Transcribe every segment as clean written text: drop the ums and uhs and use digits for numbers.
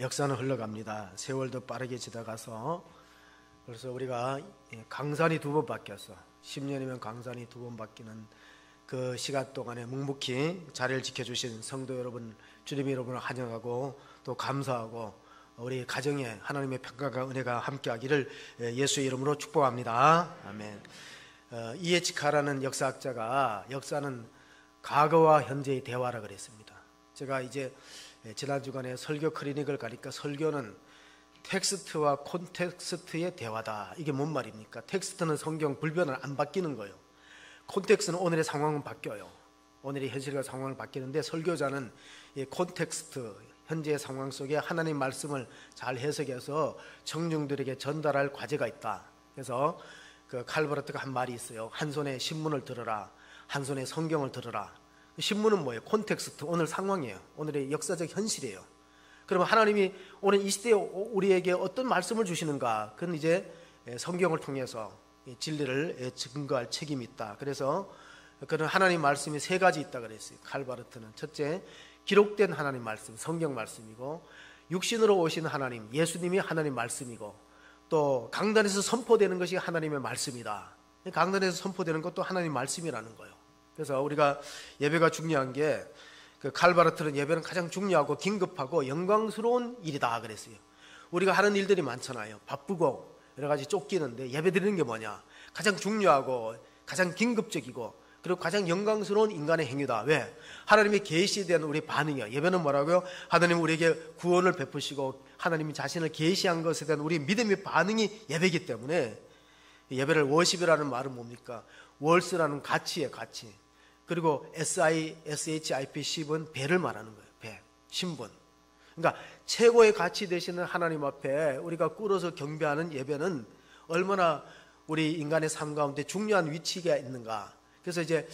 역사는 흘러갑니다. 세월도 빠르게 지나가서 그래서 우리가 강산이 2번 바뀌었어. 10년이면 강산이 2번 바뀌는 그 시간 동안에 묵묵히 자리를 지켜주신 성도 여러분, 주님 여러분을 환영하고 또 감사하고 우리 가정에 하나님의 평강과 은혜가 함께하기를 예수의 이름으로 축복합니다. 아멘. 이에치카라는 역사학자가 역사는 과거와 현재의 대화라 그랬습니다. 제가 이제 지난 주간에 설교 클리닉을 가니까 설교는 텍스트와 콘텍스트의 대화다. 이게 뭔 말입니까? 텍스트는 성경 불변은 안 바뀌는 거예요. 콘텍스트는 오늘의 상황은 바뀌어요. 오늘의 현실과 상황을 바뀌는데 설교자는 이 콘텍스트, 현재의 상황 속에 하나님 말씀을 잘 해석해서 청중들에게 전달할 과제가 있다. 그래서 그 칼버르트가 한 말이 있어요. 한 손에 신문을 들어라, 한 손에 성경을 들어라. 신문은 뭐예요? 콘텍스트, 오늘 상황이에요. 오늘의 역사적 현실이에요. 그러면 하나님이 오늘 이 시대에 우리에게 어떤 말씀을 주시는가? 그건 이제 성경을 통해서 진리를 증거할 책임이 있다. 그래서 그런 하나님 말씀이 3가지 있다 그랬어요. 칼바르트는 첫째, 기록된 하나님 말씀, 성경 말씀이고, 육신으로 오신 하나님, 예수님이 하나님 말씀이고, 또 강단에서 선포되는 것이 하나님의 말씀이다. 강단에서 선포되는 것도 하나님 말씀이라는 거예요. 그래서 우리가 예배가 중요한 게, 그 칼바르트는 예배는 가장 중요하고 긴급하고 영광스러운 일이다 그랬어요. 우리가 하는 일들이 많잖아요. 바쁘고 여러 가지 쫓기는데 예배 드리는 게 뭐냐? 가장 중요하고 가장 긴급적이고 그리고 가장 영광스러운 인간의 행위다. 왜? 하나님의 계시에 대한 우리 반응이야. 예배는 뭐라고요? 하나님 우리에게 구원을 베푸시고 하나님이 자신을 계시한 것에 대한 우리 믿음의 반응이 예배이기 때문에 예배를 워십이라는 말은 뭡니까? 월스라는 가치예요. 가치. 그리고 SHIP, ship은 배를 말하는 거예요. 배, 신분. 그러니까 최고의 가치 되시는 하나님 앞에 우리가 꿇어서 경배하는 예배는 얼마나 우리 인간의 삶 가운데 중요한 위치가 있는가. 그래서 이제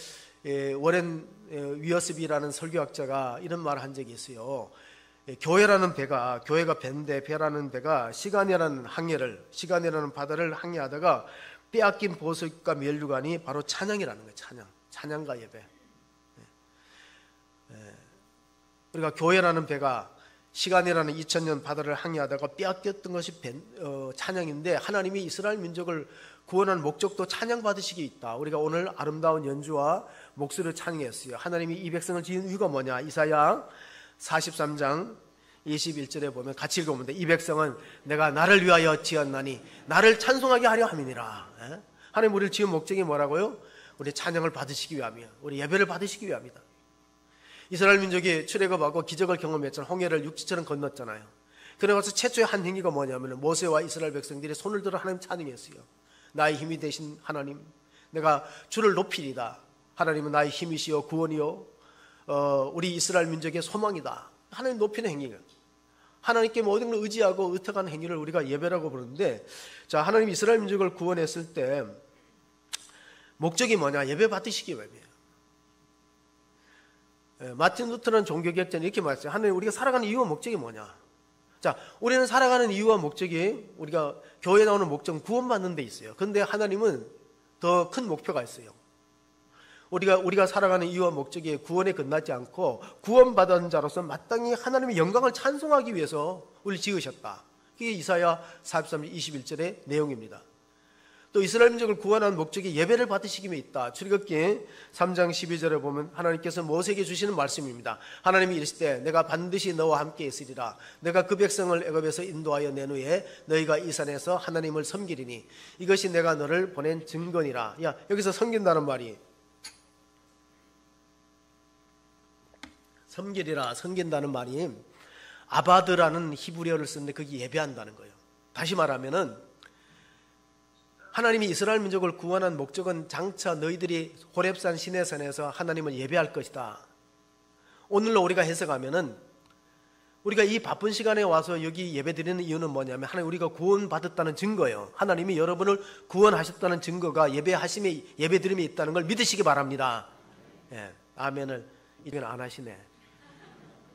워렌 위어스비라는 설교학자가 이런 말을 한 적이 있어요. 교회라는 배가, 교회가 배인데 배라는 배가 시간이라는 항해를, 시간이라는 바다를 항해하다가 빼앗긴 보석과 면류관이 바로 찬양이라는 거예요. 찬양. 찬양과 예배. 우리가 교회라는 배가 시간이라는 2000년 바다를 항해하다가 빼앗겼던 것이 찬양인데 하나님이 이스라엘 민족을 구원한 목적도 찬양 받으시기 있다. 우리가 오늘 아름다운 연주와 목소리를 찬양했어요. 하나님이 이 백성을 지은 이유가 뭐냐? 이사야 43장 21절에 보면 같이 읽어보면 돼. 이 백성은 내가 나를 위하여 지었나니 나를 찬송하게 하려 함이니라. 하나님 우리를 지은 목적이 뭐라고요? 우리 찬양을 받으시기 위함이야. 우리 예배를 받으시기 위함이다. 이스라엘 민족이 출애굽하고 기적을 경험했잖아요. 홍해를 육지처럼 건넜잖아요. 그러고서 최초의 한 행위가 뭐냐면 모세와 이스라엘 백성들이 손을 들어 하나님 찬양했어요. 나의 힘이 되신 하나님, 내가 주를 높이리다. 하나님은 나의 힘이시여 구원이요 우리 이스라엘 민족의 소망이다. 하나님 높이는 행위가, 하나님께 모든 걸 의지하고 의탁한 행위를 우리가 예배라고 부르는데, 자, 하나님 이스라엘 민족을 구원했을 때 목적이 뭐냐? 예배 받으시기 위함이에요. 마틴 루터는 종교개혁자는 이렇게 말했어요. 하나님 우리가 살아가는 이유와 목적이 뭐냐? 자, 우리는 살아가는 이유와 목적이, 우리가 교회에 나오는 목적은 구원받는 데 있어요. 그런데 하나님은 더 큰 목표가 있어요. 우리가 살아가는 이유와 목적이 구원에 끝나지 않고 구원받은 자로서 마땅히 하나님의 영광을 찬송하기 위해서 우리를 지으셨다. 그게 이사야 43장 21절의 내용입니다. 또 이스라엘 민족을 구원하는 목적이 예배를 받으시기 위해 있다. 출애굽기 3장 12절에 보면 하나님께서 모세에게 주시는 말씀입니다. 하나님이 이르시되 내가 반드시 너와 함께 있으리라. 내가 그 백성을 애굽에서 인도하여 낸 후에 너희가 이 산에서 하나님을 섬기리니 이것이 내가 너를 보낸 증거니라. 야, 여기서 섬긴다는 말이, 섬기리라, 섬긴다는 말이 아바드라는 히브리어를 쓰는데 그게 예배한다는 거예요. 다시 말하면은 하나님이 이스라엘 민족을 구원한 목적은 장차 너희들이 호렙산 시내산에서 하나님을 예배할 것이다. 오늘로 우리가 해석하면은 우리가 이 바쁜 시간에 와서 여기 예배 드리는 이유는 뭐냐면 하나님 우리가 구원받았다는 증거예요. 하나님이 여러분을 구원하셨다는 증거가 예배하심에, 예배 드림에 있다는 걸 믿으시기 바랍니다. 예, 아멘을 이건 안 하시네.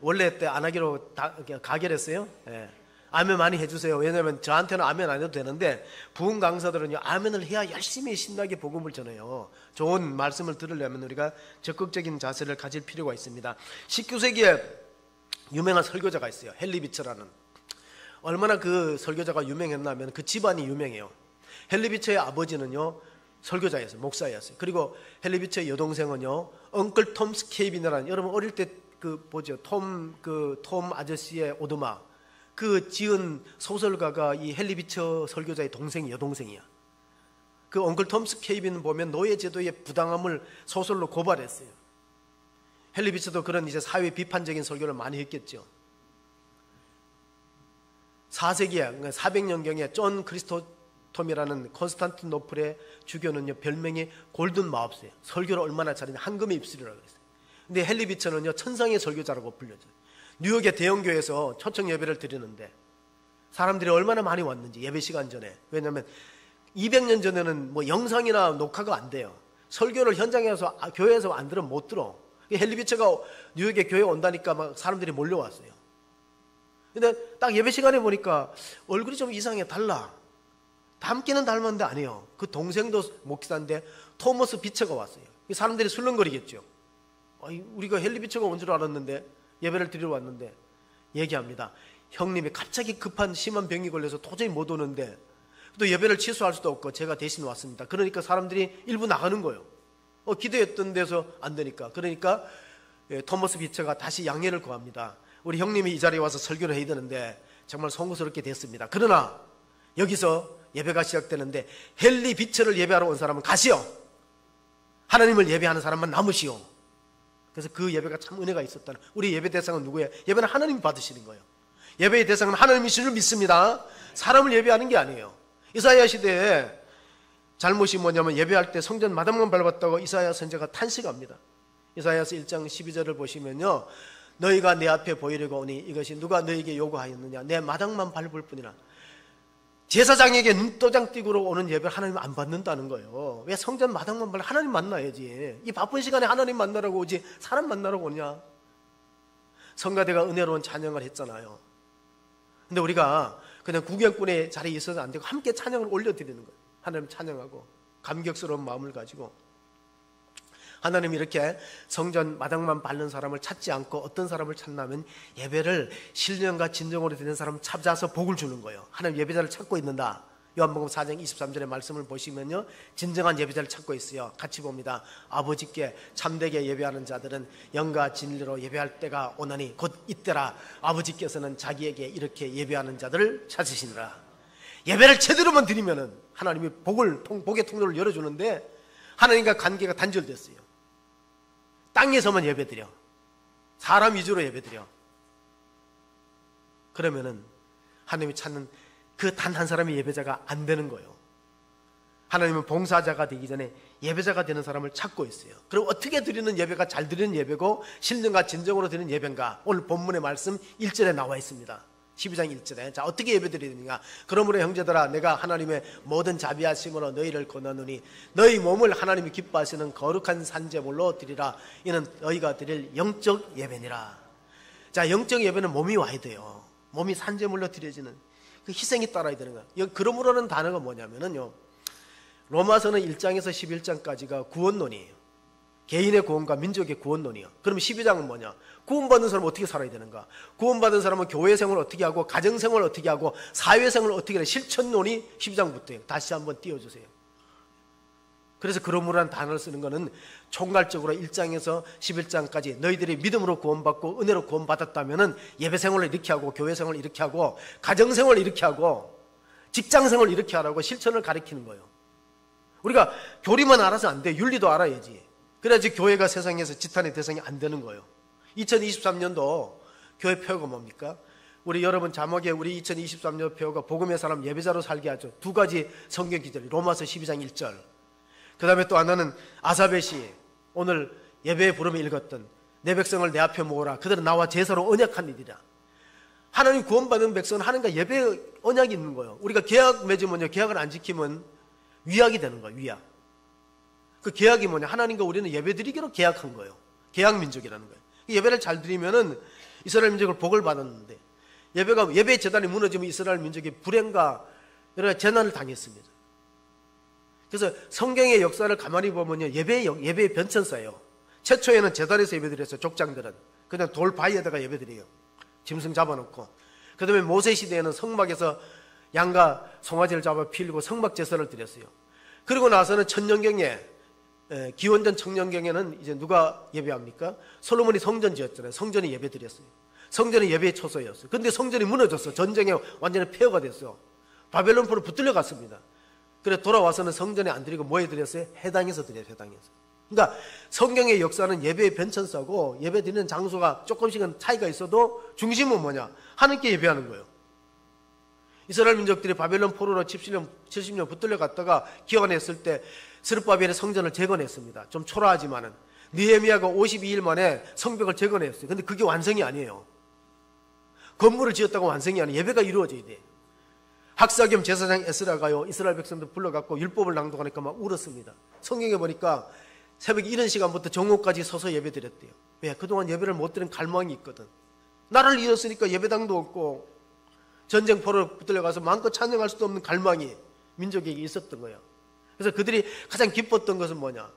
원래 때 안 하기로 가결했어요. 예. 아멘 많이 해주세요. 왜냐하면 저한테는 아멘 안 해도 되는데 부흥 강사들은요 아멘을 해야 열심히 신나게 복음을 전해요. 좋은 말씀을 들으려면 우리가 적극적인 자세를 가질 필요가 있습니다. 19세기에 유명한 설교자가 있어요. 헨리 비처라는. 얼마나 그 설교자가 유명했냐면 그 집안이 유명해요. 헨리 비처의 아버지는요 설교자였어요. 목사였어요. 그리고 헨리 비처의 여동생은요 엉클 톰 스케이빈이라는, 여러분 어릴 때 그 보죠, 톰 아저씨의 오두막 그 지은 소설가가 이 헨리 비처 설교자의 동생이 여동생이야. 그 엉클 톰 스케이빈 보면 노예 제도의 부당함을 소설로 고발했어요. 헨리 비처도 그런 이제 사회 비판적인 설교를 많이 했겠죠. 4세기에 400년경에 존 크리스토톰이라는 콘스탄티노플의 주교는요 별명이 골든 마우스예요. 설교를 얼마나 잘했냐, 황금의 입술이라고 했어요. 근데 헨리 비처는요 천상의 설교자라고 불려져요. 뉴욕의 대형교회에서 초청 예배를 드리는데 사람들이 얼마나 많이 왔는지, 예배 시간 전에. 왜냐하면 200년 전에는 뭐 영상이나 녹화가 안 돼요. 설교를 현장에서 교회에서 안 들으면 못 들어. 헨리 비처가 뉴욕에 교회에 온다니까 막 사람들이 몰려왔어요. 근데 딱 예배 시간에 보니까 얼굴이 좀 이상해, 달라. 닮기는 닮았는데 아니에요. 그 동생도 목사인데 토머스 비처가 왔어요. 사람들이 술렁거리겠죠. 우리가 헨리 비처가 온 줄 알았는데, 예배를 드리러 왔는데. 얘기합니다. 형님이 갑자기 급한 심한 병이 걸려서 도저히 못 오는데 또 예배를 취소할 수도 없고 제가 대신 왔습니다. 그러니까 사람들이 일부 나가는 거예요. 기도했던 데서 안 되니까. 그러니까 토머스 비처가 다시 양해를 구합니다. 우리 형님이 이 자리에 와서 설교를 해야 되는데 정말 송구스럽게 됐습니다. 그러나 여기서 예배가 시작되는데 헨리 비처를 예배하러 온 사람은 가시오. 하나님을 예배하는 사람만 남으시오. 그래서 그 예배가 참 은혜가 있었다는. 우리 예배 대상은 누구예요? 예배는 하나님이 받으시는 거예요. 예배의 대상은 하나님이신 줄 믿습니다. 사람을 예배하는 게 아니에요. 이사야 시대에 잘못이 뭐냐면 예배할 때 성전 마당만 밟았다고 이사야 선지자가 탄식합니다. 이사야서 1장 12절을 보시면요, 너희가 내 앞에 보이려고 오니 이것이 누가 너희에게 요구하였느냐, 내 마당만 밟을 뿐이라. 제사장에게 눈도장 띄고로 오는 예배를 하나님 안 받는다는 거예요. 왜 성전 마당만 밟아? 하나님 만나야지. 이 바쁜 시간에 하나님 만나라고 오지 사람 만나라고 오냐. 성가대가 은혜로운 찬양을 했잖아요. 근데 우리가 그냥 구경꾼의 자리에 있어서 안 되고 함께 찬양을 올려드리는 거예요. 하나님 찬양하고 감격스러운 마음을 가지고. 하나님 이렇게 성전 마당만 밟는 사람을 찾지 않고 어떤 사람을 찾냐면 예배를 신령과 진정으로 드리는 사람을 찾아서 복을 주는 거예요. 하나님 예배자를 찾고 있는다. 요한복음 4장 23절의 말씀을 보시면요, 진정한 예배자를 찾고 있어요. 같이 봅니다. 아버지께 참되게 예배하는 자들은 영과 진리로 예배할 때가 오나니 곧 이때라. 아버지께서는 자기에게 이렇게 예배하는 자들을 찾으시니라. 예배를 제대로만 드리면은 하나님이 복의 통로를 열어주는데 하나님과 관계가 단절됐어요. 땅에서만 예배드려, 사람 위주로 예배드려. 그러면은 하나님이 찾는 그 단 한 사람의 예배자가 안 되는 거예요. 하나님은 봉사자가 되기 전에 예배자가 되는 사람을 찾고 있어요. 그럼 어떻게 드리는 예배가 잘 드리는 예배고 신령과 진정으로 드리는 예배인가? 오늘 본문의 말씀 1절에 나와 있습니다. 12장 1절에. 자, 어떻게 예배드리느냐? 그러므로 형제들아, 내가 하나님의 모든 자비하심으로 너희를 권하노니 너희 몸을 하나님이 기뻐하시는 거룩한 산제물로 드리라. 이는 너희가 드릴 영적 예배니라. 자, 영적 예배는 몸이 와야 돼요. 몸이 산제물로 드려지는 그 희생이 따라야 되는 거야. 그러므로는 단어가 뭐냐면요, 로마서는 1장에서 11장까지가 구원론이에요. 개인의 구원과 민족의 구원론이에요. 그럼 12장은 뭐냐? 구원받은 사람은 어떻게 살아야 되는가? 구원받은 사람은 교회 생활을 어떻게 하고 가정생활을 어떻게 하고 사회생활을 어떻게 해? 실천론이 12장부터예요. 다시 한번 띄워주세요. 그래서 그러므로라는 단어를 쓰는 것은 총괄적으로 1장에서 11장까지 너희들이 믿음으로 구원받고 은혜로 구원받았다면 예배생활을 이렇게 하고 교회생활을 이렇게 하고 가정생활을 이렇게 하고 직장생활을 이렇게 하라고 실천을 가리키는 거예요. 우리가 교리만 알아서 안 돼. 윤리도 알아야지. 그래야지 교회가 세상에서 지탄의 대상이 안 되는 거예요. 2023년도 교회 표어가 뭡니까? 우리 여러분 자막에 우리 2023년 표어가 복음의 사람 예배자로 살게 하죠. 두 가지 성경 기절, 로마서 12장 1절. 그 다음에 또 하나는 아사벳이 오늘 예배에 부름에 읽었던 내 백성을 내 앞에 모으라. 그들은 나와 제사로 언약한 일이라. 하나님 구원받은 백성은 하나님과 예배 언약이 있는 거예요. 우리가 계약 맺으면요, 계약을 안 지키면 위약이 되는 거예요. 위약. 그 계약이 뭐냐? 하나님과 우리는 예배 드리기로 계약한 거예요. 계약 민족이라는 거예요. 예배를 잘 드리면은 이스라엘 민족을 복을 받았는데 예배의 제단이 무너지면 이스라엘 민족이 불행과 여러 가지 재난을 당했습니다. 그래서 성경의 역사를 가만히 보면요, 예배의 변천사예요. 최초에는 제단에서 예배드렸어요. 족장들은 그냥 돌 바위에다가 예배드려요. 짐승 잡아놓고. 그 다음에 모세 시대에는 성막에서 양과 송아지를 잡아 피우고 성막 제사를 드렸어요. 그리고 나서는 천년경에, 기원전 청년경에는 이제 누가 예배합니까? 솔로몬이 성전 지었잖아요. 성전에 예배 드렸어요. 성전이 예배의 초소였어요. 근데 성전이 무너졌어. 전쟁에 완전히 폐허가 됐어. 바벨론포로 붙들려 갔습니다. 그래 돌아와서는 성전에 안 드리고 뭐에 드렸어요? 해당에서 드려요. 해당에서. 그러니까 성경의 역사는 예배의 변천사고, 예배 드리는 장소가 조금씩은 차이가 있어도 중심은 뭐냐? 하나님께 예배하는 거예요. 이스라엘 민족들이 바벨론 포로로 70년 붙들려 갔다가 기환했을 때 스룹바벨의 성전을 재건했습니다. 좀 초라하지만은 느헤미야가 52일 만에 성벽을 재건했어요. 근데 그게 완성이 아니에요. 건물을 지었다고 완성이 아니에요. 예배가 이루어져야 돼. 학사겸 제사장 에스라가요, 이스라엘 백성들 불러갖고 율법을 낭독하니까 막 울었습니다. 성경에 보니까 새벽 이른 시간부터 정오까지 서서 예배 드렸대요. 왜? 그동안 예배를 못 드린 갈망이 있거든. 나라를 잃었으니까 예배당도 없고 전쟁포로 붙들려가서 마음껏 찬양할 수도 없는 갈망이 민족에게 있었던 거예요. 그래서 그들이 가장 기뻤던 것은 뭐냐?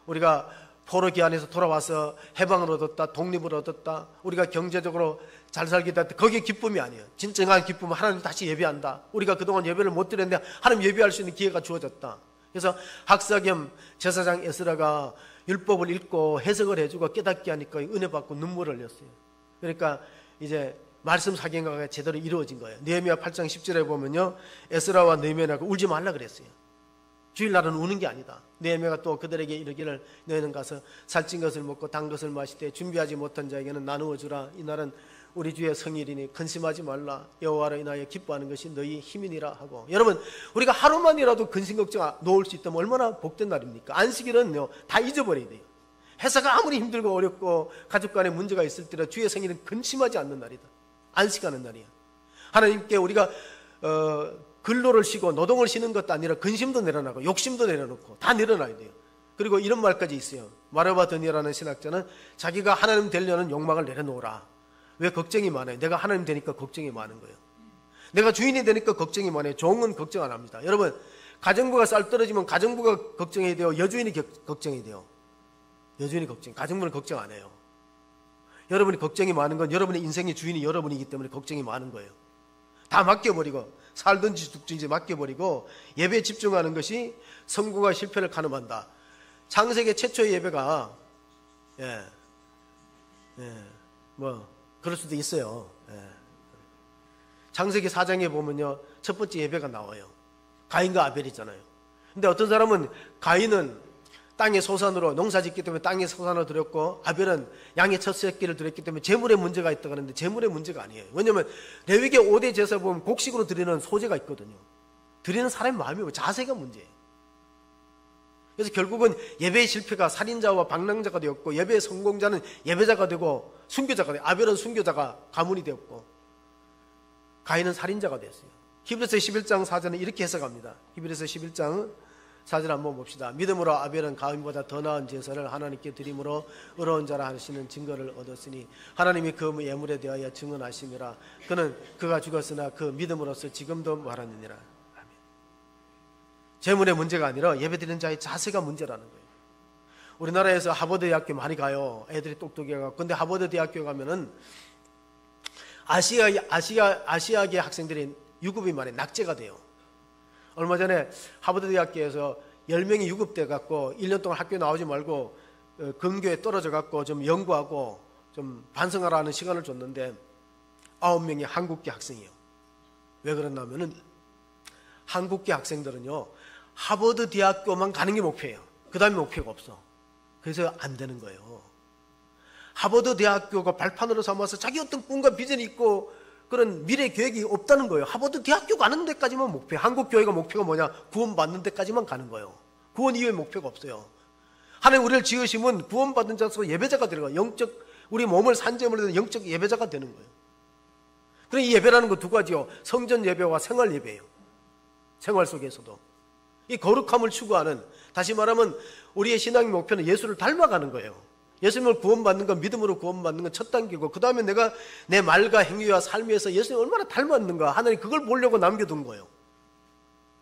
우리가 포로 기한에서 돌아와서 해방을 얻었다, 독립을 얻었다, 우리가 경제적으로 잘 살게 됐다. 그게 기쁨이 아니에요. 진정한 기쁨은 하나님 다시 예배한다. 우리가 그동안 예배를 못 드렸는데 하나님 예배할 수 있는 기회가 주어졌다. 그래서 학사겸 제사장 에스라가 율법을 읽고 해석을 해주고 깨닫게 하니까 은혜 받고 눈물을 흘렸어요. 그러니까 이제 말씀 사경과가 제대로 이루어진 거예요. 느헤미야 8장 10절에 보면요, 에스라와 느헤미야가 울지 말라 그랬어요. 주일날은 우는 게 아니다. 느헤미야가 또 그들에게 이르기를, 너희는 가서 살찐 것을 먹고 단 것을 마시되 준비하지 못한 자에게는 나누어 주라. 이날은 우리 주의 성일이니 근심하지 말라. 여호와로 인하여 기뻐하는 것이 너희 힘이니라 하고. 여러분, 우리가 하루만이라도 근심 걱정 놓을 수 있다면 얼마나 복된 날입니까? 안식일은요 다 잊어버려야 돼요. 회사가 아무리 힘들고 어렵고 가족 간에 문제가 있을 때라 주의 생일은 근심하지 않는 날이다. 안식하는 날이야. 하나님께 우리가 근로를 쉬고 노동을 쉬는 것도 아니라 근심도 내려놓고 욕심도 내려놓고 다 내려놔야 돼요. 그리고 이런 말까지 있어요. 마르바 드니라는 신학자는 자기가 하나님 되려는 욕망을 내려놓으라. 왜? 걱정이 많아요. 내가 하나님 되니까 걱정이 많은 거예요. 내가 주인이 되니까 걱정이 많아요. 종은 걱정 안 합니다. 여러분, 가정부가 쌀 떨어지면 가정부가 걱정해야 돼요? 여주인이 걱정해야 돼요? 여주인이 걱정, 가정부는 걱정 안 해요. 여러분이 걱정이 많은 건 여러분의 인생의 주인이 여러분이기 때문에 걱정이 많은 거예요. 다 맡겨버리고 살든지 죽든지 맡겨버리고 예배에 집중하는 것이 성공과 실패를 가늠한다. 창세기 최초의 예배가 뭐 그럴 수도 있어요. 창세기 4장에 보면요, 첫 번째 예배가 나와요. 가인과 아벨이잖아요. 근데 어떤 사람은 가인은 땅의 소산으로 농사짓기 때문에 땅의 소산을 드렸고, 아벨은 양의 첫 새끼를 드렸기 때문에 재물에 문제가 있다고 하는데 재물에 문제가 아니에요. 왜냐하면 레위기 5대 제사 보면 곡식으로 드리는 소재가 있거든요. 드리는 사람의 마음이고 자세가 문제예요. 그래서 결국은 예배의 실패가 살인자와 방랑자가 되었고, 예배의 성공자는 예배자가 되고 순교자가 되고, 아벨은 순교자가 가문이 되었고 가인은 살인자가 됐어요. 히브리서 11장 4절은 이렇게 해석합니다. 히브리서 11장 4절 한번 봅시다. 믿음으로 아벨은 가인보다 더 나은 제사를 하나님께 드림으로 의로운 자라 하시는 증거를 얻었으니 하나님이 그 예물에 대하여 증언하심이라. 그는 그가 죽었으나 그 믿음으로써 지금도 말하느니라. 아멘. 재물의 문제가 아니라 예배드리는 자의 자세가 문제라는 거예요. 우리나라에서 하버드 대학교 많이 가요. 애들이 똑똑해가지고. 근데 하버드 대학교 가면은 아시아계 학생들이 유급이 많이 낙제가 돼요. 얼마 전에 하버드 대학교에서 10명이 유급돼 갖고 1년 동안 학교 나오지 말고 근교에 떨어져 갖고 좀 연구하고 좀 반성하라는 시간을 줬는데 9명이 한국계 학생이에요. 왜 그러냐면은 한국계 학생들은요, 하버드 대학교만 가는 게 목표예요. 그 다음에 목표가 없어. 그래서 안 되는 거예요. 하버드 대학교가 발판으로 삼아서 자기 어떤 꿈과 비전이 있고 그런 미래 계획이 없다는 거예요. 하버드 대학교 가는 데까지만 목표. 한국 교회가 목표가 뭐냐? 구원 받는 데까지만 가는 거예요. 구원 이후에 목표가 없어요. 하나님 우리를 지으시면 구원 받은 자서 예배자가 되는 거예요. 영적, 우리 몸을 산재물로 되는 영적 예배자가 되는 거예요. 그럼 이 예배라는 거 두 가지요. 성전 예배와 생활 예배예요. 생활 속에서도 이 거룩함을 추구하는, 다시 말하면 우리의 신앙의 목표는 예수를 닮아가는 거예요. 예수님을 구원받는 건, 믿음으로 구원받는 건 첫 단계고, 그 다음에 내가 내 말과 행위와 삶에서 예수님 얼마나 닮았는가, 하나님 그걸 보려고 남겨둔 거예요.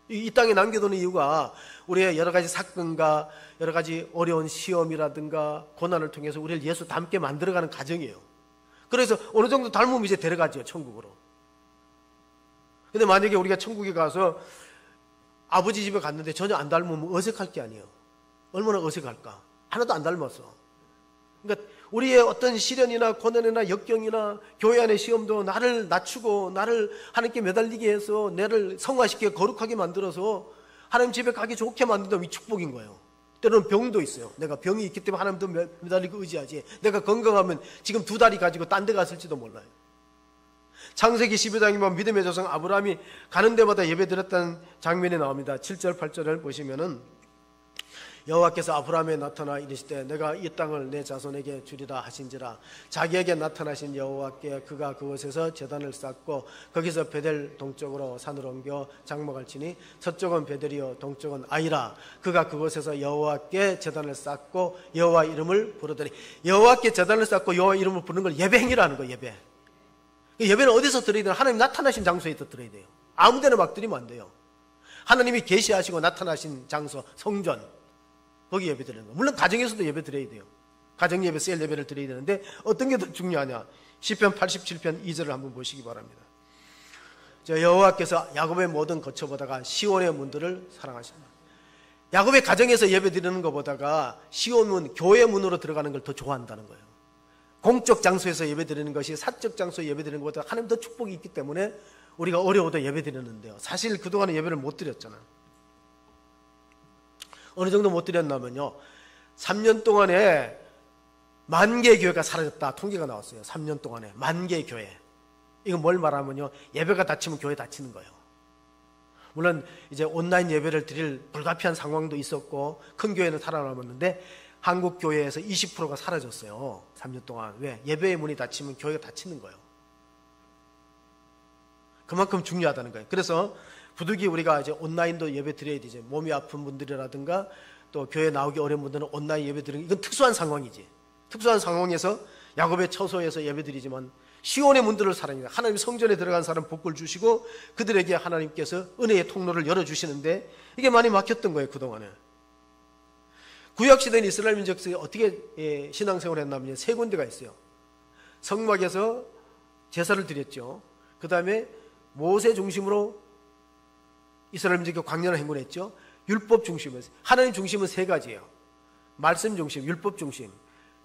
이 땅에 남겨두는 이유가 우리의 여러 가지 사건과 여러 가지 어려운 시험이라든가 고난을 통해서 우리를 예수 닮게 만들어가는 과정이에요. 그래서 어느 정도 닮으면 이제 데려가죠, 천국으로. 근데 만약에 우리가 천국에 가서 아버지 집에 갔는데 전혀 안 닮으면 어색할 게 아니에요. 얼마나 어색할까? 하나도 안 닮았어. 그러니까 우리의 어떤 시련이나 고난이나 역경이나 교회 안의 시험도 나를 낮추고 나를 하나님께 매달리게 해서 나를 성화시켜 거룩하게 만들어서 하나님 집에 가기 좋게 만든다면 이 축복인 거예요. 때로는 병도 있어요. 내가 병이 있기 때문에 하나님도 매달리고 의지하지. 내가 건강하면 지금 2다리 가지고 딴 데 갔을지도 몰라요. 창세기 12장에 보면 믿음의 조상 아브라함이 가는 데마다 예배드렸다는 장면이 나옵니다. 7절 8절을 보시면은 여호와께서 아브라함에 나타나 이르시되 내가 이 땅을 내 자손에게 주리라 하신지라. 자기에게 나타나신 여호와께 그가 그곳에서 제단을 쌓고 거기서 베델 동쪽으로 산으로 옮겨 장막을 치니 서쪽은 베델이요 동쪽은 아이라. 그가 그곳에서 여호와께 제단을 쌓고 여호와 이름을 부르더니, 여호와께 제단을 쌓고 여호와 이름을 부르는 걸 예배행위라는 거예요. 예배. 예배는 어디서 드려야 돼요? 하나님 나타나신 장소에서 드려야 돼요. 아무 데나 막 드리면 안 돼요. 하나님이 계시하시고 나타나신 장소, 성전, 거기 예배 드리는 거예요. 물론 가정에서도 예배 드려야 돼요. 가정 예배, 셀 예배를 드려야 되는데 어떤 게 더 중요하냐? 시편 87편 2절을 한번 보시기 바랍니다. 여호와께서 야곱의 모든 거처보다가 시온의 문들을 사랑하신다. 야곱의 가정에서 예배 드리는 것보다가 시온 문, 교회 문으로 들어가는 걸 더 좋아한다는 거예요. 공적 장소에서 예배 드리는 것이 사적 장소에 예배 드리는 것보다 하나님 더 축복이 있기 때문에 우리가 어려워도 예배 드리는데요. 사실 그동안에 예배를 못 드렸잖아요. 어느 정도 못 드렸냐면요, 3년 동안에 10,000개의 교회가 사라졌다 통계가 나왔어요. 3년 동안에 10,000개의 교회. 이건 뭘 말하면요, 예배가 닫히면 교회 닫히는 거예요. 물론 이제 온라인 예배를 드릴 불가피한 상황도 있었고 큰 교회는 살아남았는데 한국 교회에서 20%가 사라졌어요. 3년 동안. 왜? 예배의 문이 닫히면 교회가 닫히는 거예요. 그만큼 중요하다는 거예요. 그래서 부득이 우리가 이제 온라인도 예배 드려야 되죠. 몸이 아픈 분들이라든가 또 교회 나오기 어려운 분들은 온라인 예배 드리는, 이건 특수한 상황이지. 특수한 상황에서 야곱의 처소에서 예배 드리지만 시온의 문들을 사랑합니다. 하나님 성전에 들어간 사람 복을 주시고 그들에게 하나님께서 은혜의 통로를 열어주시는데 이게 많이 막혔던 거예요. 그동안에. 구약시대인 이스라엘 민족들이 어떻게 신앙생활을 했냐면 세 군데가 있어요. 성막에서 제사를 드렸죠. 그 다음에 모세 중심으로 이스라엘 민족이 광야를 행군했죠. 율법 중심은, 하나님 중심은 세 가지예요. 말씀 중심, 율법 중심,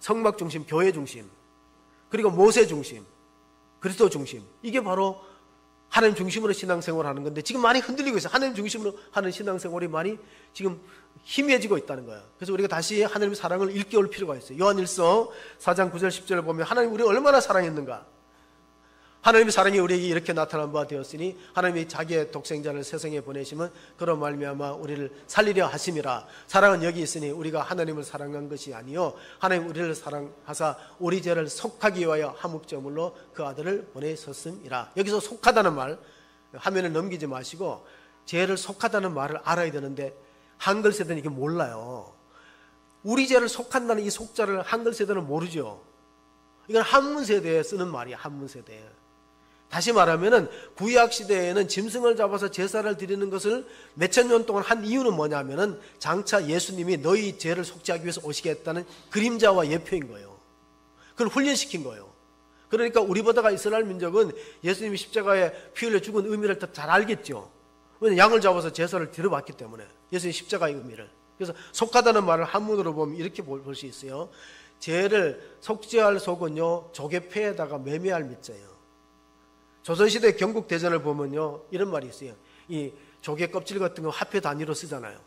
성막 중심, 교회 중심, 그리고 모세 중심, 그리스도 중심. 이게 바로 하나님 중심으로 신앙생활을 하는 건데 지금 많이 흔들리고 있어요. 하나님 중심으로 하는 신앙생활이 많이 지금 희미해지고 있다는 거예요. 그래서 우리가 다시 하나님의 사랑을 일깨울 필요가 있어요. 요한일서 4장 9절 10절을 보면 하나님 우리를 얼마나 사랑했는가. 하나님의 사랑이 우리에게 이렇게 나타난 바 되었으니 하나님이 자기의 독생자를 세상에 보내시면 그런 말미암아 우리를 살리려 하심이라. 사랑은 여기 있으니 우리가 하나님을 사랑한 것이 아니요 하나님 우리를 사랑하사 우리 죄를 속하기 위하여 한목제물로 그 아들을 보내셨음이라. 여기서 속하다는 말 화면을 넘기지 마시고 죄를 속하다는 말을 알아야 되는데 한글 세대는 이게 몰라요. 우리 죄를 속한다는 이 속자를 한글 세대는 모르죠. 이건 한문 세대에 쓰는 말이야. 한문 세대에. 다시 말하면은 구약 시대에는 짐승을 잡아서 제사를 드리는 것을 몇천 년 동안 한 이유는 뭐냐면은 장차 예수님이 너희 죄를 속죄하기 위해서 오시겠다는 그림자와 예표인 거예요. 그걸 훈련시킨 거예요. 그러니까 우리보다가 이스라엘 민족은 예수님이 십자가에 피 흘려 죽은 의미를 더 잘 알겠죠. 왜냐하면 양을 잡아서 제사를 드려봤기 때문에 예수님 십자가의 의미를. 그래서 속하다는 말을 한문으로 보면 이렇게 볼 수 있어요. 죄를 속죄할 속은요 조개패에다가 매매할 밑자예요. 조선시대 경국대전을 보면요 이런 말이 있어요. 이 조개 껍질 같은 거 화폐 단위로 쓰잖아요.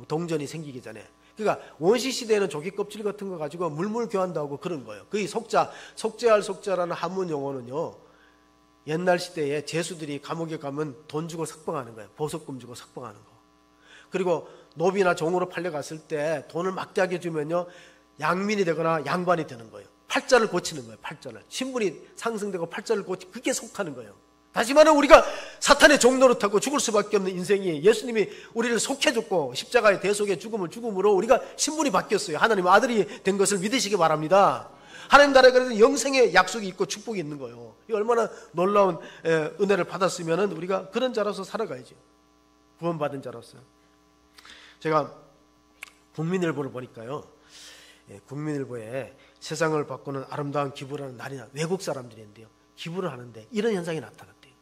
동전이 생기기 전에. 그러니까 원시시대에는 조개 껍질 같은 거 가지고 물물 교환도 하고 그런 거예요. 그 속죄할 속죄라는 한문 용어는요 옛날 시대에 제수들이 감옥에 가면 돈 주고 석방하는 거예요. 보석금 주고 석방하는 거. 그리고 노비나 종으로 팔려갔을 때 돈을 막대하게 주면요 양민이 되거나 양반이 되는 거예요. 팔자를 고치는 거예요. 팔자를. 신분이 상승되고 팔자를 고치고 그게 속하는 거예요. 다시 말하면 우리가 사탄의 종노릇하고 죽을 수밖에 없는 인생이 예수님이 우리를 속해줬고 십자가의 대속의 죽음을 죽음으로 우리가 신분이 바뀌었어요. 하나님의 아들이 된 것을 믿으시기 바랍니다. 하나님 나라에 그래서 영생의 약속이 있고 축복이 있는 거예요. 이 얼마나 놀라운 은혜를 받았으면 우리가 그런 자로서 살아가야죠. 구원받은 자로서. 제가 국민일보를 보니까요. 국민일보에 세상을 바꾸는 아름다운 기부라는 날이나 외국 사람들이 있는데요. 기부를 하는데 이런 현상이 나타났대요.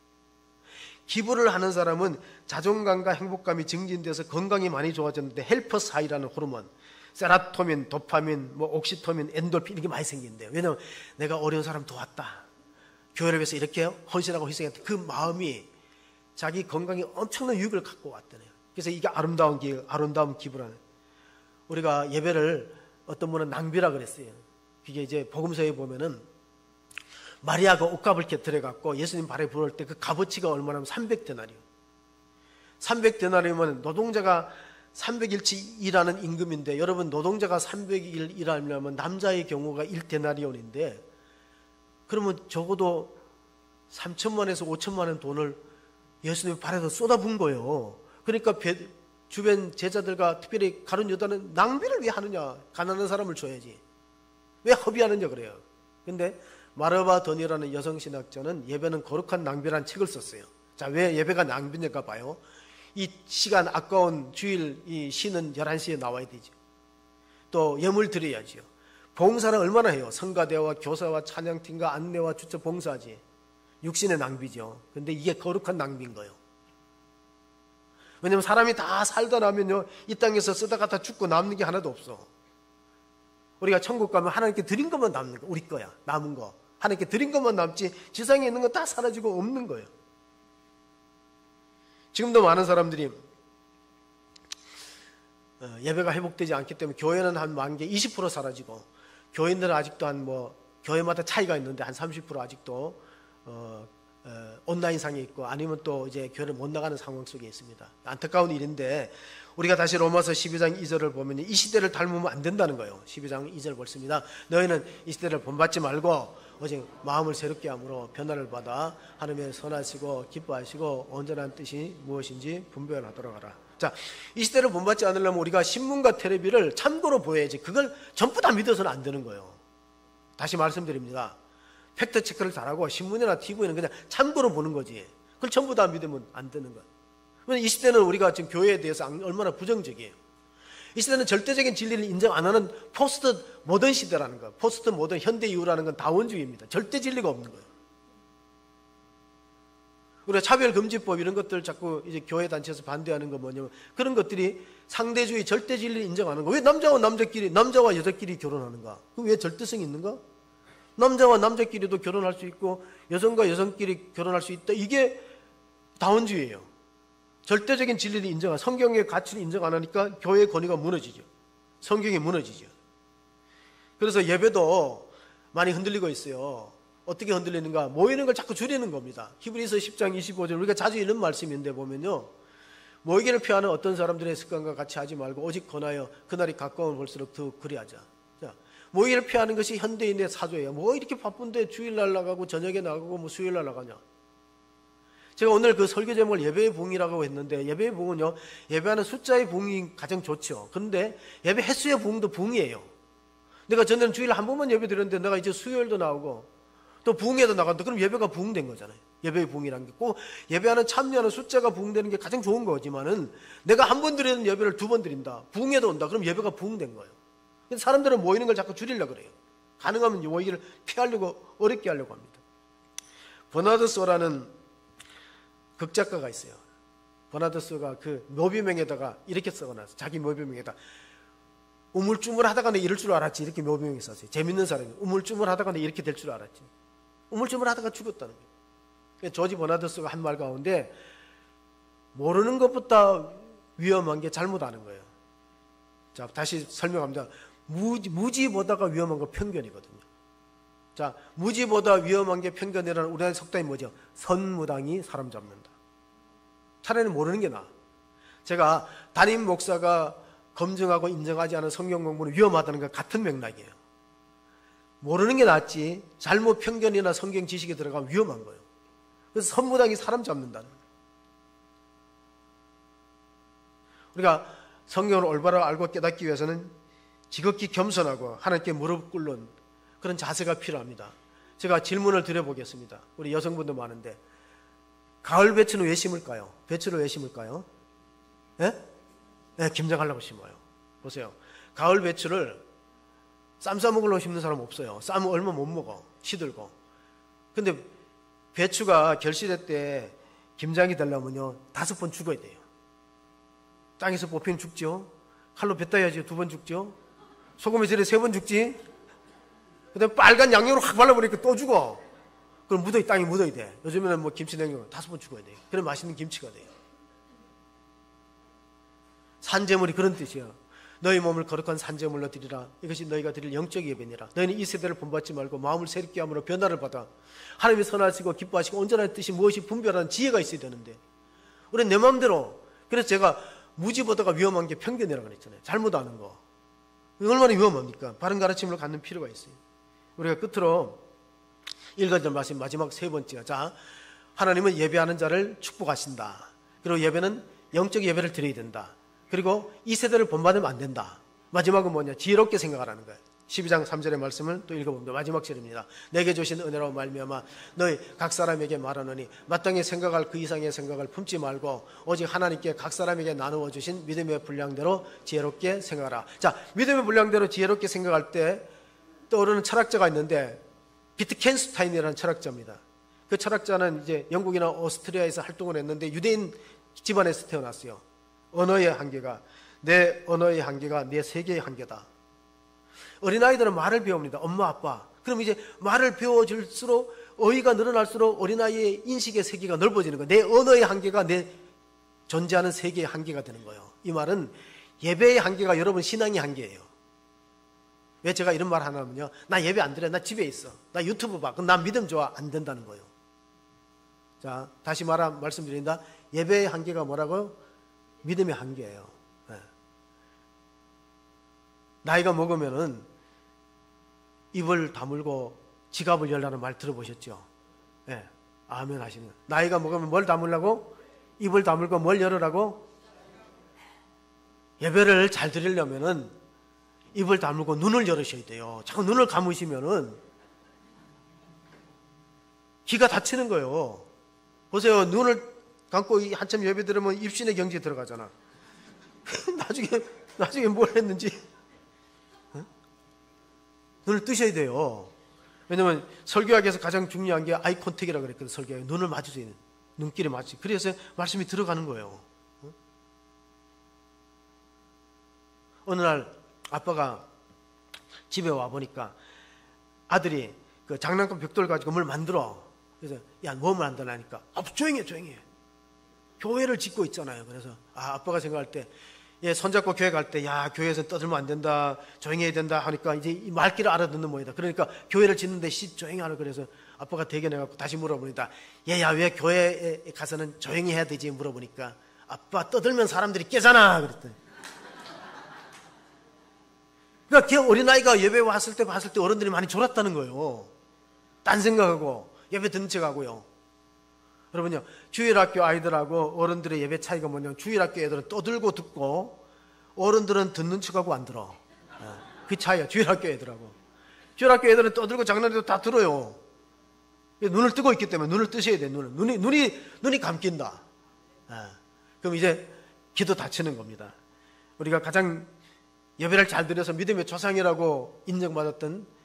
기부를 하는 사람은 자존감과 행복감이 증진돼서 건강이 많이 좋아졌는데 헬퍼스 하이라는 호르몬, 세라토닌, 도파민, 옥시토민, 엔돌핀 이렇게 많이 생긴대요. 왜냐하면 내가 어려운 사람 도왔다, 교회를 위해서 이렇게 헌신하고 희생했다, 그 마음이 자기 건강에 엄청난 유익을 갖고 왔다네요. 그래서 이게 아름다운 기부라는. 우리가 예배를 어떤 분은 낭비라 그랬어요. 그게 이제 복음서에 보면은 마리아가 옷값을 이렇게 들여갖고 예수님 발에 부을 때 그 값어치가 얼마냐면 300데나리요. 300데나리면 노동자가 300일치 일하는 임금인데, 여러분 노동자가 300일 일하려면 남자의 경우가 1데나리온인데, 그러면 적어도 3천만에서 5천만 원 돈을 예수님 발에서 쏟아부은 거예요. 그러니까 주변 제자들과 특별히 가룟 유다는 낭비를 왜 하느냐, 가난한 사람을 줘야지, 왜 허비하느냐 그래요. 근데 마르바 더니라는 여성신학자는 예배는 거룩한 낭비라는 책을 썼어요. 자, 왜 예배가 낭비인가 봐요. 이 시간 아까운 주일 이 쉬는 11시에 나와야 되죠. 또 예물 드려야지요. 봉사는 얼마나 해요. 성가대와 교사와 찬양팀과 안내와 주처 봉사하지. 육신의 낭비죠. 근데 이게 거룩한 낭비인 거예요. 왜냐하면 사람이 다 살다 나면요, 이 땅에서 쓰다가 다 죽고 남는 게 하나도 없어. 우리가 천국 가면 하나님께 드린 것만 남는 거, 우리 거야. 남은 거 하나님께 드린 것만 남지, 지상에 있는 건 다 사라지고 없는 거예요. 지금도 많은 사람들이 예배가 회복되지 않기 때문에 교회는 한 만개 20% 사라지고, 교인들은 아직도 교회마다 차이가 있는데 한 30% 아직도 온라인상에 있고, 아니면 또 이제 교회를 못 나가는 상황 속에 있습니다. 안타까운 일인데, 우리가 다시 로마서 12장 2절을 보면 이 시대를 닮으면 안 된다는 거예요. 12장 2절 보겠습니다. 너희는 이 시대를 본받지 말고 오직 마음을 새롭게 함으로 변화를 받아 하나님의 선하시고 기뻐하시고 온전한 뜻이 무엇인지 분별하도록 하라. 자, 이 시대를 본받지 않으려면 우리가 신문과 텔레비를 참고로 보여야지, 그걸 전부 다 믿어서는 안 되는 거예요. 다시 말씀드립니다. 팩트 체크를 잘하고 신문이나 TV는 그냥 참고로 보는 거지, 그걸 전부 다 믿으면 안 되는 거예요. 이 시대는 우리가 지금 교회에 대해서 얼마나 부정적이에요. 이 시대는 절대적인 진리를 인정 안 하는 포스트 모던 시대라는 거예요. 포스트 모던 현대 이후라는 건 다원주의입니다. 절대 진리가 없는 거예요. 우리가 차별금지법 이런 것들 자꾸 이제 교회 단체에서 반대하는 거 뭐냐면, 그런 것들이 상대주의 절대 진리를 인정하는 거. 왜 남자와 여자끼리 결혼하는가? 그 왜 절대성이 있는가? 남자와 남자끼리도 결혼할 수 있고 여성과 여성끼리 결혼할 수 있다. 이게 다원주의예요. 절대적인 진리를 인정한, 성경의 가치를 인정 안 하니까 교회의 권위가 무너지죠. 성경이 무너지죠. 그래서 예배도 많이 흔들리고 있어요. 어떻게 흔들리는가? 모이는 걸 자꾸 줄이는 겁니다. 히브리서 10장 25절, 우리가 자주 읽는 말씀인데 보면요, 모이기를 피하는 어떤 사람들의 습관과 같이 하지 말고 오직 권하여 그날이 가까운 볼수록 더 그리하자. 자, 모이기를 피하는 것이 현대인의 사조예요. 뭐 이렇게 바쁜데 주일날 나가고 저녁에 나가고 수요일날 나가냐. 제가 오늘 그 설교 제목을 예배의 부흥이라고 했는데, 예배의 부흥은요, 예배하는 숫자의 부흥이 가장 좋죠. 그런데 예배 횟수의 부흥도 부흥이에요. 내가 전에는 주일에 한 번만 예배 드렸는데 내가 이제 수요일도 나오고 또 부흥에도 나간다. 그럼 예배가 부흥된 거잖아요. 예배의 부흥이라는 게 꼭 예배하는 참여하는 숫자가 부흥되는 게 가장 좋은 거지만은, 내가 한 번 드리는 예배를 2번 드린다, 부흥에도 온다, 그럼 예배가 부흥된 거예요. 근데 사람들은 모이는 걸 자꾸 줄이려고 그래요. 가능하면 모이기를 피하려고, 어렵게 하려고 합니다. 버나드 소라는 극작가가 있어요. 버나드 소가 그 묘비명에다가 이렇게 써놨어요. 자기 묘비명에다 우물쭈물하다가 내 이럴 줄 알았지, 이렇게 묘비명에 썼어요. 재밌는 사람이에요. 우물쭈물하다가 내 이렇게 될 줄 알았지. 우물쭈물하다가 죽었다는 거예요. 조지 버나드 소가 한 말 가운데, 모르는 것보다 위험한 게 잘못 아는 거예요. 자, 다시 설명합니다. 무지보다가 위험한 건 편견이거든요. 자, 무지보다 위험한 게 편견이라는 우리나라 속담이 뭐죠? 선무당이 사람 잡는다. 차라리 모르는 게 나아. 제가 담임 목사가 검증하고 인정하지 않은 성경 공부는 위험하다는 것 같은 맥락이에요. 모르는 게 낫지, 잘못 편견이나 성경 지식에 들어가면 위험한 거예요. 그래서 선무당이 사람 잡는다는 거예요. 우리가 성경을 올바로 알고 깨닫기 위해서는 지극히 겸손하고 하나님께 무릎 꿇는 그런 자세가 필요합니다. 제가 질문을 드려보겠습니다. 우리 여성분도 많은데, 가을 배추는 왜 심을까요? 배추를 왜 심을까요? 예? 네, 김장하려고 심어요. 보세요. 가을 배추를 쌈 싸먹으려고 심는 사람 없어요. 쌈은 얼마 못 먹어. 시들고. 근데 배추가 결실할 때 김장이 되려면요 5번 죽어야 돼요. 땅에서 뽑히면 죽죠. 칼로 뱉어야지 2번 죽죠. 소금에 절여 3번 죽지. 그 다음에 빨간 양념으로 확 발라버리니까 또 죽어. 그럼 땅에 묻어야 돼. 요즘에는 뭐 김치 냉장고 5번 죽어야 돼요. 그래 맛있는 김치가 돼요. 산제물이 그런 뜻이야. 너희 몸을 거룩한 산제물로 드리라. 이것이 너희가 드릴 영적 예배니라. 너희는 이 세대를 본받지 말고 마음을 새롭게 함으로 변화를 받아. 하나님이 선하시고 기뻐하시고 온전한 뜻이 무엇이 분별하는 지혜가 있어야 되는데 우리는 내 마음대로. 그래서 제가 무지보다가 위험한 게 편견이라고 그랬잖아요. 잘못 아는 거. 얼마나 위험합니까? 바른 가르침을 갖는 필요가 있어요. 우리가 끝으로 읽어야 될 말씀 마지막 3번째가, 자, 하나님은 예배하는 자를 축복하신다. 그리고 예배는 영적 예배를 드려야 된다. 그리고 이 세대를 본받으면 안 된다. 마지막은 뭐냐? 지혜롭게 생각하라는 거예요. 12장 3절의 말씀을 또 읽어봅니다. 마지막 절입니다. 내게 주신 은혜로 말미암아 너희 각 사람에게 말하노니 마땅히 생각할 그 이상의 생각을 품지 말고 오직 하나님께 각 사람에게 나누어 주신 믿음의 분량대로 지혜롭게 생각하라. 자, 믿음의 분량대로 지혜롭게 생각할 때 떠오르는 철학자가 있는데 비트켄슈타인이라는 철학자입니다. 그 철학자는 이제 영국이나 오스트리아에서 활동을 했는데 유대인 집안에서 태어났어요. 언어의 한계가, 내 언어의 한계가 내 세계의 한계다. 어린아이들은 말을 배웁니다. 엄마, 아빠. 그럼 이제 말을 배워줄수록 어휘가 늘어날수록 어린아이의 인식의 세계가 넓어지는 거예요. 내 언어의 한계가 내 존재하는 세계의 한계가 되는 거예요. 이 말은 예배의 한계가 여러분 신앙의 한계예요. 왜 제가 이런 말 하냐면요, 나 예배 안 드려. 나 집에 있어. 나 유튜브 봐. 그럼 난 믿음 좋아. 안 된다는 거예요. 자, 다시 말씀드린다. 예배의 한계가 뭐라고요? 믿음의 한계예요. 네. 나이가 먹으면은 입을 다물고 지갑을 열라는 말 들어보셨죠? 네. 아멘 하시는. 나이가 먹으면 뭘 다물라고? 입을 다물고 뭘 열으라고? 예배를 잘 드리려면은 입을 다물고 눈을 열으셔야 돼요. 자꾸 눈을 감으시면은 귀가 다치는 거예요. 보세요. 눈을 감고 한참 예배 들으면 입신의 경지에 들어가잖아. 나중에 뭘 했는지 눈을 뜨셔야 돼요. 왜냐면 설교학에서 가장 중요한 게 아이 컨택이라고 그랬거든. 설교학에 눈을 마주쳐야 돼. 눈길이 마주. 그래서 말씀이 들어가는 거예요. 어느 날 아빠가 집에 와 보니까 아들이 그 장난감 벽돌 가지고 뭘 만들어. 그래서 야, 뭐 만들라니까. 조용히 해. 교회를 짓고 있잖아요. 그래서 아빠가 생각할 때, 손잡고 교회 갈 때, 교회에서 떠들면 안 된다, 조용히 해야 된다 하니까 이제 이 말귀를 알아듣는 모양이다. 그러니까 교회를 짓는데 조용히 하라. 그래서 아빠가 대견해갖고 다시 물어보니까, 얘야, 왜 교회에 가서는 조용히 해야 되지? 물어보니까, 아빠 떠들면 사람들이 깨잖아. 그랬더니. 그러니까 걔 어린아이가 예배 왔을 때 봤을 때 어른들이 많이 졸았다는 거예요. 딴 생각하고 예배 듣는 척하고요. 여러분요, 주일학교 아이들하고 어른들의 예배 차이가 뭐냐면 주일학교 애들은 떠들고 듣고 어른들은 듣는 척하고 안 들어. 그 차이야. 주일학교 애들하고. 주일학교 애들은 떠들고 장난해도 다 들어요. 눈을 뜨고 있기 때문에 눈을 뜨셔야 돼. 눈이 감긴다. 그럼 이제 귀도 닫히는 겁니다. 우리가 가장 예배를 잘 드려서 믿음의 조상이라고 인정받았던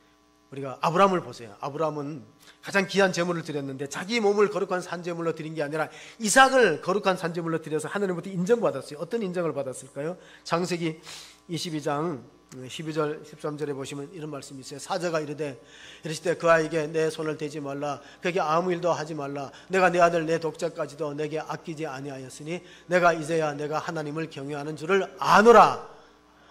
우리가 아브라함을 보세요. 아브라함은 가장 귀한 제물을 드렸는데 자기 몸을 거룩한 산제물로 드린 게 아니라 이삭을 거룩한 산제물로 드려서 하나님부터 인정받았어요. 어떤 인정을 받았을까요? 창세기 22장 12절 13절에 보시면 이런 말씀이 있어요. 사자가 이르되 이르시되 그 아이에게 내 손을 대지 말라, 그에게 아무 일도 하지 말라. 내가 내 아들 내 독자까지도 내게 아끼지 아니하였으니 내가 이제야 내가 하나님을 경외하는 줄을 아노라.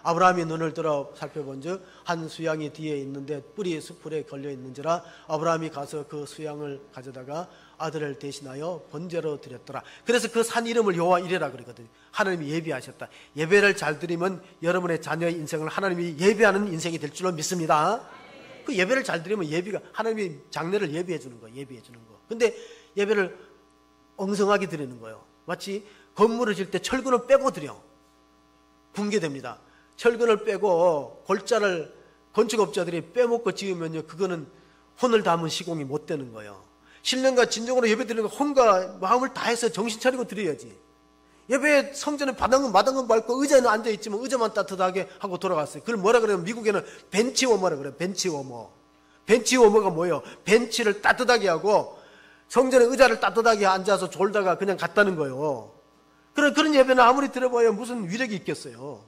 아브라함이 눈을 들어 살펴본즉 한 수양이 뒤에 있는데 뿔이 수풀에 걸려 있는지라 아브라함이 가서 그 수양을 가져다가 아들을 대신하여 번제로 드렸더라. 그래서 그 산 이름을 여호와 이레라 그러거든요. 하나님이 예비하셨다. 예배를 잘 드리면 여러분의 자녀의 인생을 하나님이 예배하는 인생이 될 줄로 믿습니다. 그 예배를 잘 드리면 예비가 하나님이 장례를 예비해 주는 거예요. 예비해 주는 거. 근데 예배를 엉성하게 드리는 거예요. 마치 건물을 질 때 철근을 빼고 드려. 붕괴됩니다. 철근을 빼고 골자를 건축업자들이 빼먹고 지으면요, 그거는 혼을 담은 시공이 못 되는 거예요. 신령과 진정으로 예배 드리는 거 혼과 마음을 다해서 정신 차리고 드려야지. 예배 성전에 마당은 맑고 의자에는 앉아있지만 의자만 따뜻하게 하고 돌아갔어요. 그걸 뭐라 그래요? 미국에는 벤치워머라 그래요. 벤치워머. 벤치워머가 뭐예요? 벤치를 따뜻하게 하고 성전에 의자를 따뜻하게 앉아서 졸다가 그냥 갔다는 거예요. 그런 예배는 아무리 들어봐야 무슨 위력이 있겠어요.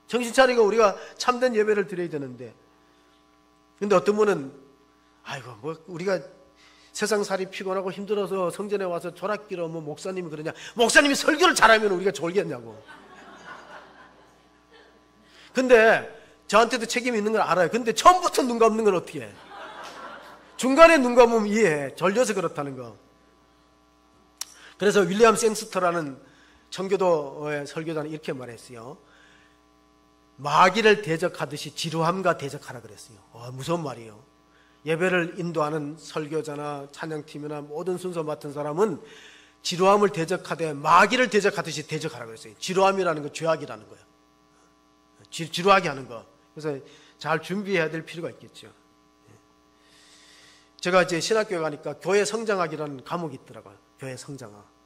정신 차리고 우리가 참된 예배를 드려야 되는데. 근데 어떤 분은 아이고 뭐 우리가 세상살이 피곤하고 힘들어서 성전에 와서 졸았기로 뭐 목사님이 그러냐. 목사님이 설교를 잘하면 우리가 졸겠냐고. 근데 저한테도 책임이 있는 걸 알아요. 근데 처음부터 눈 감는 건 어떻게 해? 중간에 눈 감으면 이해해. 졸려서 그렇다는 거. 그래서 윌리엄 생스터라는 청교도의 설교자는 이렇게 말했어요. 마귀를 대적하듯이 지루함과 대적하라 그랬어요. 무서운 말이에요. 예배를 인도하는 설교자나 찬양팀이나 모든 순서 맡은 사람은 지루함을 대적하되 마귀를 대적하듯이 대적하라 그랬어요. 지루함이라는 건 죄악이라는 거예요. 지루하게 하는 거. 그래서 잘 준비해야 될 필요가 있겠죠. 제가 이제 신학교에 가니까 교회 성장학이라는 과목이 있더라고요. 교회 성장학.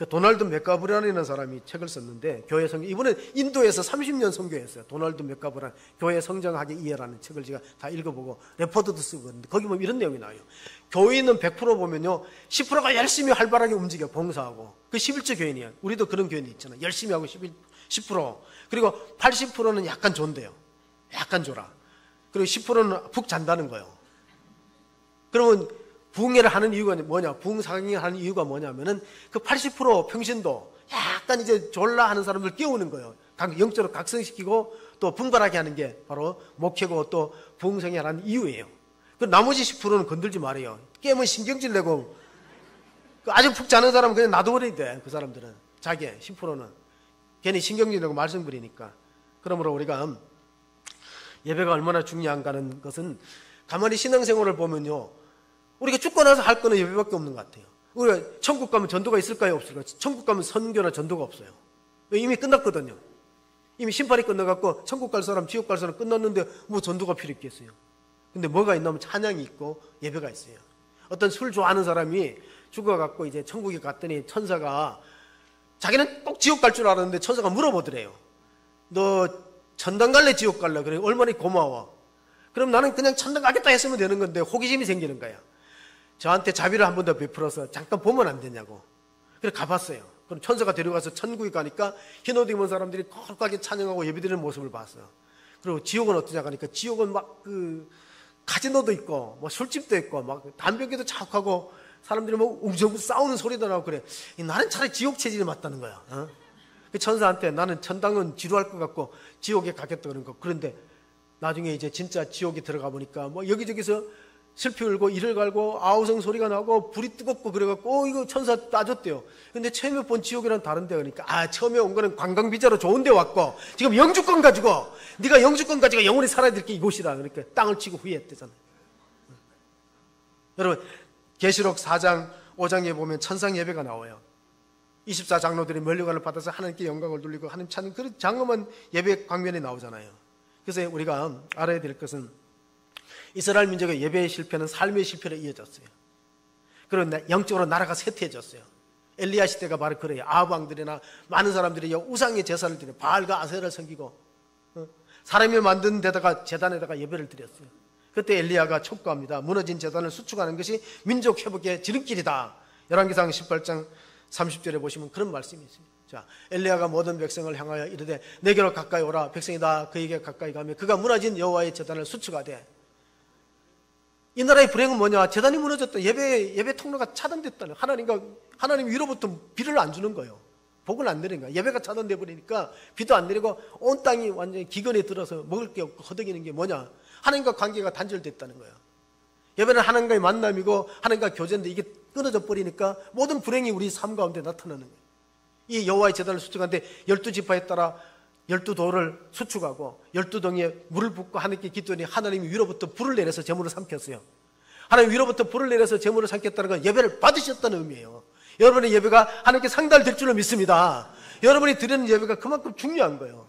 도널드 맥가브라는 사람이 책을 썼는데 교회 성장, 이번에 인도에서 30년 선교했어요. 도널드 맥가브란 교회 성장학의 이해라는 책을 제가 다 읽어보고 레포트도 쓰고 그랬는데 거기 보면 이런 내용이 나와요. 교인은 100% 보면요 10%가 열심히 활발하게 움직여 봉사하고 그 11조 교인이에요. 우리도 그런 교인이 있잖아요. 열심히 하고 10% 그리고 80%는 약간 존대요. 약간 졸아. 그리고 10%는 푹 잔다는 거예요. 그러면 부흥회를 하는 이유가 뭐냐? 부흥상행을 하는 이유가 뭐냐면은 그 80% 평신도 약간 이제 졸라 하는 사람들 깨우는 거예요. 영적으로 각성시키고 또 분발하게 하는 게 바로 목회고 또 부흥상행을 하는 이유예요. 그 나머지 10%는 건들지 말아요. 깨면 신경질 내고 아주 푹 자는 사람은 그냥 놔둬버려야 돼. 그 사람들은 자기 10%는 괜히 신경질 내고 말썽 부리니까. 그러므로 우리가 예배가 얼마나 중요한가는 것은 가만히 신앙생활을 보면요. 우리가 죽고 나서 할 거는 예배밖에 없는 것 같아요. 우리가 천국 가면 전도가 있을까요? 없을까요? 천국 가면 선교나 전도가 없어요. 이미 끝났거든요. 이미 심판이 끝나갖고 천국 갈 사람, 지옥 갈 사람 끝났는데 뭐 전도가 필요 있겠어요. 근데 뭐가 있냐면 찬양이 있고 예배가 있어요. 어떤 술 좋아하는 사람이 죽어갖고 이제 천국에 갔더니 천사가 자기는 꼭 지옥 갈 줄 알았는데 천사가 물어보더래요. 너 천당 갈래? 지옥 갈래? 그래 얼마나 고마워. 그럼 나는 그냥 천당 가겠다 했으면 되는 건데 호기심이 생기는 거야. 저한테 자비를 한 번 더 베풀어서 잠깐 보면 안 되냐고. 그래서 가봤어요. 그럼 천사가 데려가서 천국에 가니까 흰 옷 입은 사람들이 거룩하게 찬양하고 예배드리는 모습을 봤어요. 그리고 지옥은 어떠냐 하니까 지옥은 막 카지노도 있고 뭐 술집도 있고 막 담배기도 자욱하고 사람들이 뭐 웅성웅성 싸우는 소리도 나고 그래. 나는 차라리 지옥 체질이 맞다는 거야. 그 천사한테 나는 천당은 지루할 것 같고 지옥에 가겠다 그런 거. 그런데 나중에 이제 진짜 지옥에 들어가 보니까 뭐 여기저기서 슬피 울고 이를 갈고 아우성 소리가 나고 불이 뜨겁고 그래갖고 이거 천사 따졌대요. 근데 처음에 본 지옥이랑 다른데 그러니까 처음에 온 거는 관광비자로 좋은 데 왔고 지금 영주권 가지고 네가 영주권 가지고 영원히 살아야 될 게 이곳이다. 그러니까 땅을 치고 후회했대잖아요. 여러분 계시록 4장 5장에 보면 천상 예배가 나와요. 24장로들이 면류관을 받아서 하나님께 영광을 돌리고 하나님 찾는 그런 장엄한 예배 광면이 나오잖아요. 그래서 우리가 알아야 될 것은 이스라엘 민족의 예배의 실패는 삶의 실패로 이어졌어요. 그런데 영적으로 나라가 쇠퇴해졌어요. 엘리야 시대가 바로 그래요. 아합 왕들이나 많은 사람들이 우상의 제사를 드려 바알과 아세라를 섬기고 사람이 만든 데다가 제단에다가 예배를 드렸어요. 그때 엘리야가 촉구합니다. 무너진 제단을 수축하는 것이 민족 회복의 지름길이다. 열왕기상 18장 30절에 보시면 그런 말씀이 있습니다. 자, 엘리야가 모든 백성을 향하여 이르되 내게로 가까이 오라. 백성이 다 그에게 가까이 가며 그가 무너진 여호와의 제단을 수축하되. 이 나라의 불행은 뭐냐? 제단이 무너졌다. 예배 통로가 차단됐다는. 하나님 위로부터 비를 안 주는 거예요. 복을 안 내리는 거예요. 예배가 차단돼 버리니까 비도 안 내리고 온 땅이 완전히 기근에 들어서 먹을 게 없고 허덕이는 게 뭐냐? 하나님과 관계가 단절됐다는 거예요. 예배는 하나님과의 만남이고 하나님과 교제인데 이게 끊어져 버리니까 모든 불행이 우리 삶 가운데 나타나는 거예요. 이 여호와의 제단을 수축하는데 12지파에 따라 12돌을 수축하고 12덩이에 물을 붓고 하나님께 기도하니 하나님이 위로부터 불을 내려서 제물을 삼켰어요. 하나님 위로부터 불을 내려서 제물을 삼켰다는 건 예배를 받으셨다는 의미예요. 여러분의 예배가 하나님께 상달될 줄로 믿습니다. 여러분이 드리는 예배가 그만큼 중요한 거예요.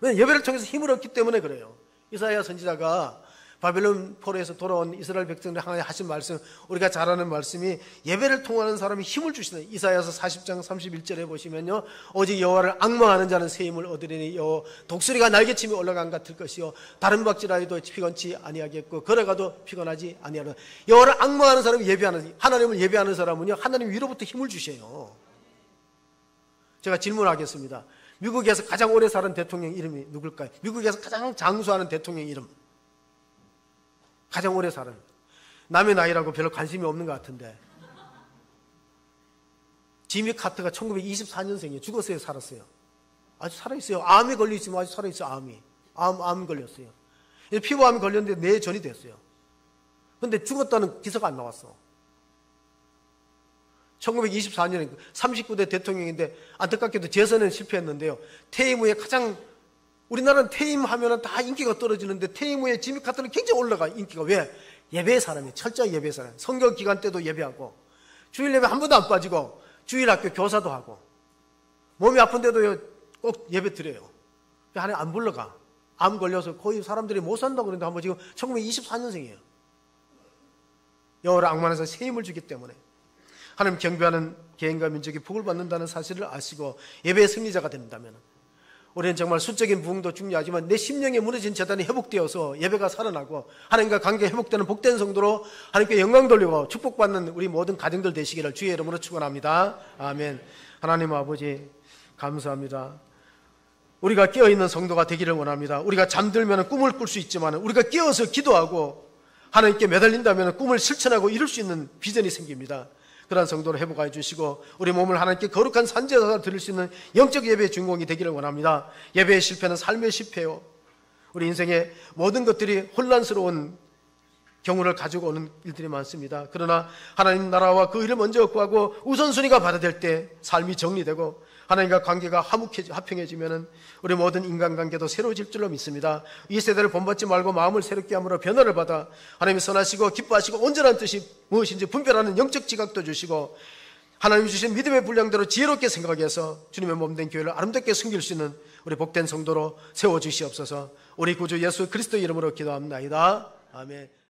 예배를 통해서 힘을 얻기 때문에 그래요. 이사야 선지자가 바벨론 포로에서 돌아온 이스라엘 백성들 하나님 하신 말씀, 우리가 잘 아는 말씀이 예배를 통하는 사람이 힘을 주시는, 이사야서 40장 31절에 보시면요, 오직 여호와를 앙망하는 자는 새 힘을 얻으리니 독수리가 날개치며 올라간 같을 것이요 다른 박질하여도 피곤치 아니하겠고 걸어가도 피곤하지 아니하리라. 여호와를 앙망하는 사람이 예배하는, 하나님을 예배하는 사람은요 하나님 위로부터 힘을 주셔요. 제가 질문하겠습니다. 미국에서 가장 오래 사는 대통령 이름이 누굴까요? 미국에서 가장 장수하는 대통령 이름, 가장 오래 사는, 남의 나이라고 별로 관심이 없는 것 같은데, 지미 카터가 1924년생이에요. 죽었어요, 살았어요? 아주 살아있어요. 암에 걸려있지만 아주 살아있어요. 암 걸렸어요. 피부암이 걸렸는데 내전이 됐어요. 근데 죽었다는 기사가 안 나왔어. 1924년에 39대 대통령인데 안타깝게도 재선은 실패했는데요, 퇴임 후에 가장, 우리나라는 퇴임하면 다 인기가 떨어지는데 퇴임 후에 지미 카터는 굉장히 올라가, 인기가. 왜? 예배의 사람이에요. 철저히 예배의 사람. 성경 기간 때도 예배하고, 주일 예배 한 번도 안 빠지고, 주일 학교 교사도 하고, 몸이 아픈데도 꼭 예배 드려요. 하나님 안 불러가. 암 걸려서 거의 사람들이 못 산다고 그러는데 한번 지금 1924년생이에요. 여호와를 앙망해서 새 힘을 주기 때문에 하나님 경배하는 개인과 민족이 복을 받는다는 사실을 아시고 예배의 승리자가 된다면, 우리는 정말 수적인 부흥도 중요하지만 내 심령에 무너진 재단이 회복되어서 예배가 살아나고 하나님과 관계 회복되는 복된 성도로 하나님께 영광 돌리고 축복받는 우리 모든 가정들 되시기를 주의 이름으로 축원합니다. 아멘. 하나님 아버지 감사합니다. 우리가 깨어있는 성도가 되기를 원합니다. 우리가 잠들면 꿈을 꿀 수 있지만 우리가 깨어서 기도하고 하나님께 매달린다면 꿈을 실천하고 이룰 수 있는 비전이 생깁니다. 그러한 성도를 회복하여 주시고 우리 몸을 하나님께 거룩한 산제사로 드릴 수 있는 영적 예배의 주인공이 되기를 원합니다. 예배의 실패는 삶의 실패요, 우리 인생의 모든 것들이 혼란스러운 경우를 가지고 오는 일들이 많습니다. 그러나 하나님 나라와 그 일을 먼저 구하고 우선순위가 받아들일 때 삶이 정리되고 하나님과 관계가 화평해지면 우리 모든 인간관계도 새로워질 줄로 믿습니다. 이 세대를 본받지 말고 마음을 새롭게 함으로 변화를 받아 하나님이 선하시고 기뻐하시고 온전한 뜻이 무엇인지 분별하는 영적 지각도 주시고 하나님이 주신 믿음의 분량대로 지혜롭게 생각해서 주님의 몸된 교회를 아름답게 섬길 수 있는 우리 복된 성도로 세워주시옵소서. 우리 구주 예수 그리스도 이름으로 기도합니다. 아멘.